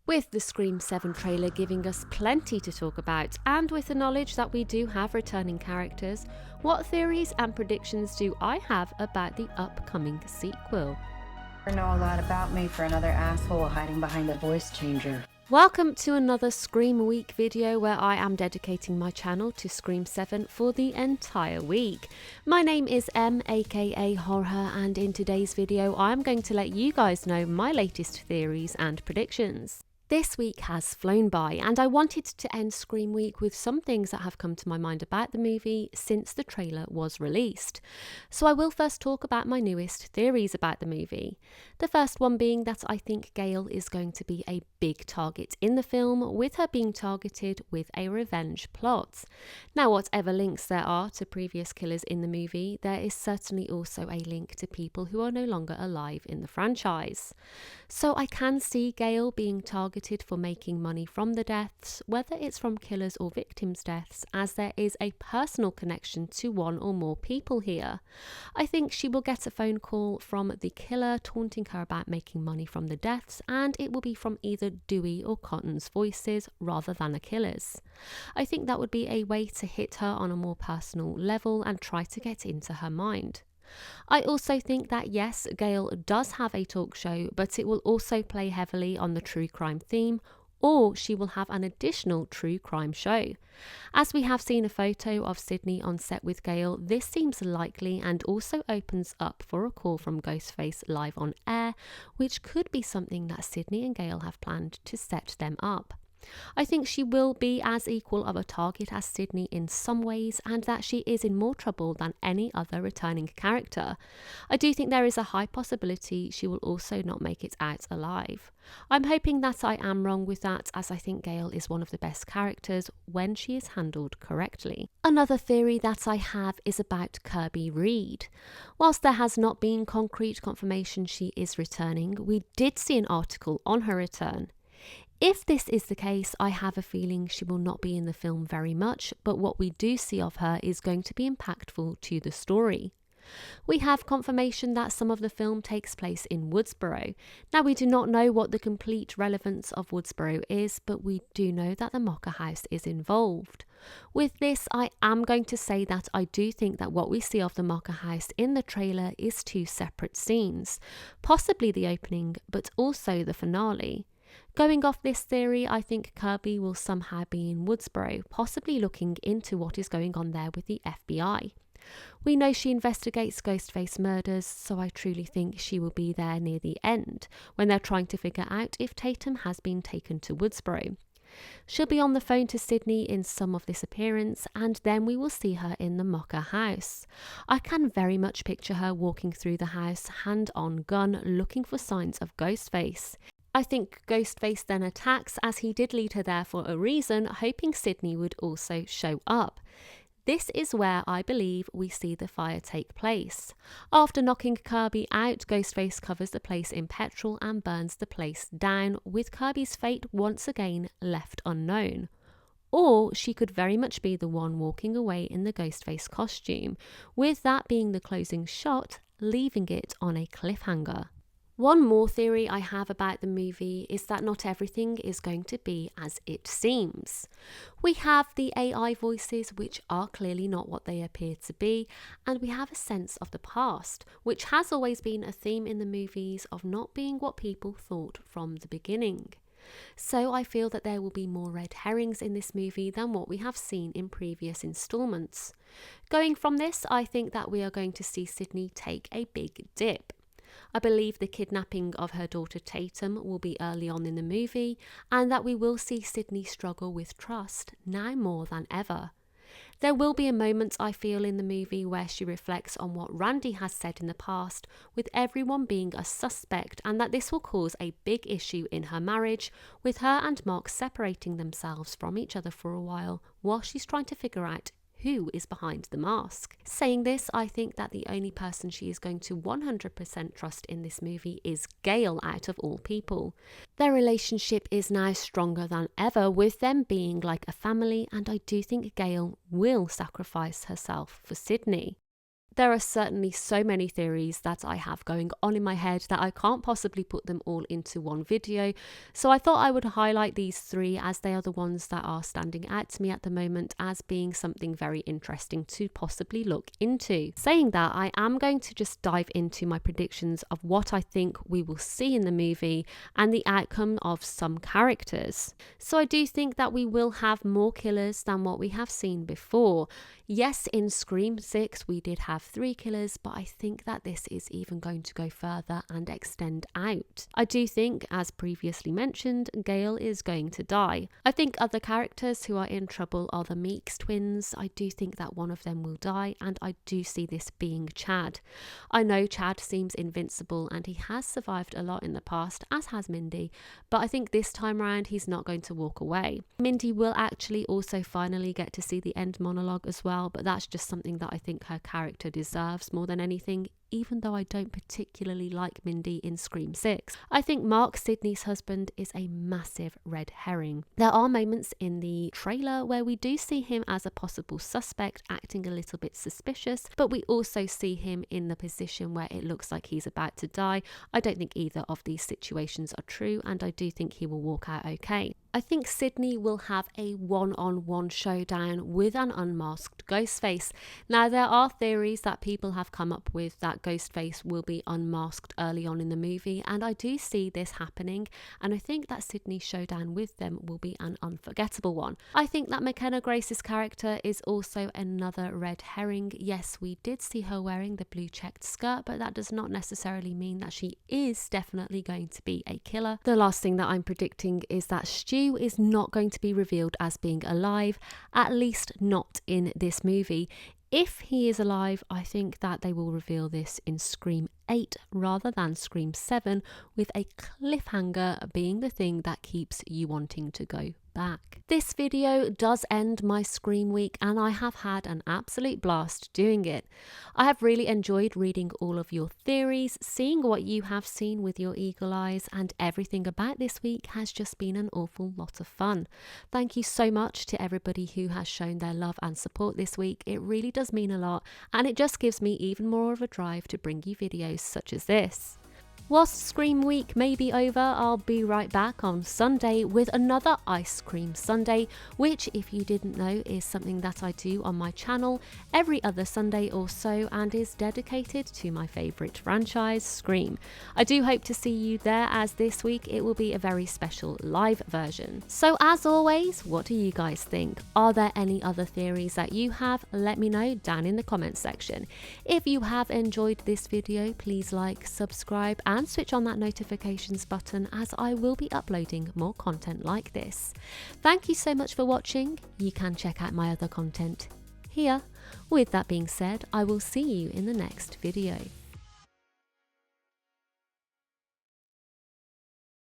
With the Scream 7 trailer giving us plenty to talk about, and with the knowledge that we do have returning characters, what theories and predictions do I have about the upcoming sequel? I know a lot about me for another asshole hiding behind a voice changer. Welcome to another Scream Week video where I am dedicating my channel to Scream 7 for the entire week. My name is Em, aka Horror, and in today's video I'm going to let you guys know my latest theories and predictions. This week has flown by, and I wanted to end Scream Week with some things that have come to my mind about the movie since the trailer was released. So I will first talk about my newest theories about the movie. The first one being that I think Gale is going to be a big target in the film, with her being targeted with a revenge plot. Now, whatever links there are to previous killers in the movie, there is certainly also a link to people who are no longer alive in the franchise. So I can see Gale being targeted for making money from the deaths, whether it's from killers or victims' deaths, as there is a personal connection to one or more people here. I think she will get a phone call from the killer taunting her about making money from the deaths, and it will be from either Dewey or Cotton's voices rather than a killer's. I think that would be a way to hit her on a more personal level and try to get into her mind. I also think that yes, Gale does have a talk show, but it will also play heavily on the true crime theme, or she will have an additional true crime show. As we have seen a photo of Sidney on set with Gale, this seems likely and also opens up for a call from Ghostface live on air, which could be something that Sidney and Gale have planned to set them up. I think she will be as equal of a target as Sidney in some ways, and that she is in more trouble than any other returning character. I do think there is a high possibility she will also not make it out alive. I'm hoping that I am wrong with that, as I think Gale is one of the best characters when she is handled correctly. Another theory that I have is about Kirby Reed. Whilst there has not been concrete confirmation she is returning, we did see an article on her return. If this is the case, I have a feeling she will not be in the film very much, but what we do see of her is going to be impactful to the story. We have confirmation that some of the film takes place in Woodsboro. Now, we do not know what the complete relevance of Woodsboro is, but we do know that the Mocker House is involved. With this, I am going to say that I do think that what we see of the Mocker House in the trailer is two separate scenes, possibly the opening, but also the finale. Going off this theory, I think Kirby will somehow be in Woodsboro, possibly looking into what is going on there with the FBI. We know she investigates Ghostface murders, so I truly think she will be there near the end, when they're trying to figure out if Tatum has been taken to Woodsboro. She'll be on the phone to Sidney in some of this appearance, and then we will see her in the Mocker House. I can very much picture her walking through the house, hand on gun, looking for signs of Ghostface. I think Ghostface then attacks, as he did lead her there for a reason, hoping Sidney would also show up. This is where I believe we see the fire take place. After knocking Kirby out, Ghostface covers the place in petrol and burns the place down, with Kirby's fate once again left unknown. Or she could very much be the one walking away in the Ghostface costume, with that being the closing shot, leaving it on a cliffhanger. One more theory I have about the movie is that not everything is going to be as it seems. We have the AI voices, which are clearly not what they appear to be, and we have a sense of the past, which has always been a theme in the movies of not being what people thought from the beginning. So I feel that there will be more red herrings in this movie than what we have seen in previous installments. Going from this, I think that we are going to see Sidney take a big dip. I believe the kidnapping of her daughter Tatum will be early on in the movie, and that we will see Sidney struggle with trust now more than ever. There will be a moment, I feel, in the movie where she reflects on what Randy has said in the past, with everyone being a suspect, and that this will cause a big issue in her marriage, with her and Mark separating themselves from each other for a while she's trying to figure out who is behind the mask. Saying this, I think that the only person she is going to 100% trust in this movie is Gale, out of all people. Their relationship is now stronger than ever, with them being like a family, and I do think Gale will sacrifice herself for Sidney. There are certainly so many theories that I have going on in my head that I can't possibly put them all into one video, so I thought I would highlight these 3 as they are the ones that are standing out to me at the moment as being something very interesting to possibly look into. Saying that, I am going to just dive into my predictions of what I think we will see in the movie and the outcome of some characters. So I do think that we will have more killers than what we have seen before. Yes, in Scream 6 we did have 3 killers, but I think that this is even going to go further and extend out. I do think, as previously mentioned, Gale is going to die. I think other characters who are in trouble are the Meeks twins. I do think that one of them will die, and I do see this being Chad. I know Chad seems invincible and he has survived a lot in the past, as has Mindy, but I think this time around he's not going to walk away. Mindy will actually also finally get to see the end monologue as well, but that's just something that I think her character deserves more than anything, even though I don't particularly like Mindy in Scream 6. I think Mark, Sidney's husband, is a massive red herring. There are moments in the trailer where we do see him as a possible suspect, acting a little bit suspicious, but we also see him in the position where it looks like he's about to die. I don't think either of these situations are true, and I do think he will walk out okay. I think Sidney will have a one-on-one showdown with an unmasked Ghostface. Now, there are theories that people have come up with that Ghostface will be unmasked early on in the movie, and I do see this happening, and I think that Sidney's showdown with them will be an unforgettable one. I think that McKenna Grace's character is also another red herring. Yes, we did see her wearing the blue checked skirt, but that does not necessarily mean that she is definitely going to be a killer. The last thing that I'm predicting is that Stu is not going to be revealed as being alive, at least not in this movie. If he is alive, I think that they will reveal this in Scream 8 rather than Scream 7, with a cliffhanger being the thing that keeps you wanting to go back. This video does end my Scream week, and I have had an absolute blast doing it. I have really enjoyed reading all of your theories, seeing what you have seen with your eagle eyes, and everything about this week has just been an awful lot of fun. Thank you so much to everybody who has shown their love and support this week. It really does mean a lot, and it just gives me even more of a drive to bring you videos such as this. Whilst Scream Week may be over, I'll be right back on Sunday with another Ice Cream Sunday, which, if you didn't know, is something that I do on my channel every other Sunday or so, and is dedicated to my favourite franchise, Scream. I do hope to see you there, as this week it will be a very special live version. So as always, what do you guys think? Are there any other theories that you have? Let me know down in the comments section. If you have enjoyed this video, please like, subscribe, and switch on that notifications button, as I will be uploading more content like this. Thank you so much for watching. You can check out my other content here. With that being said, I will see you in the next video.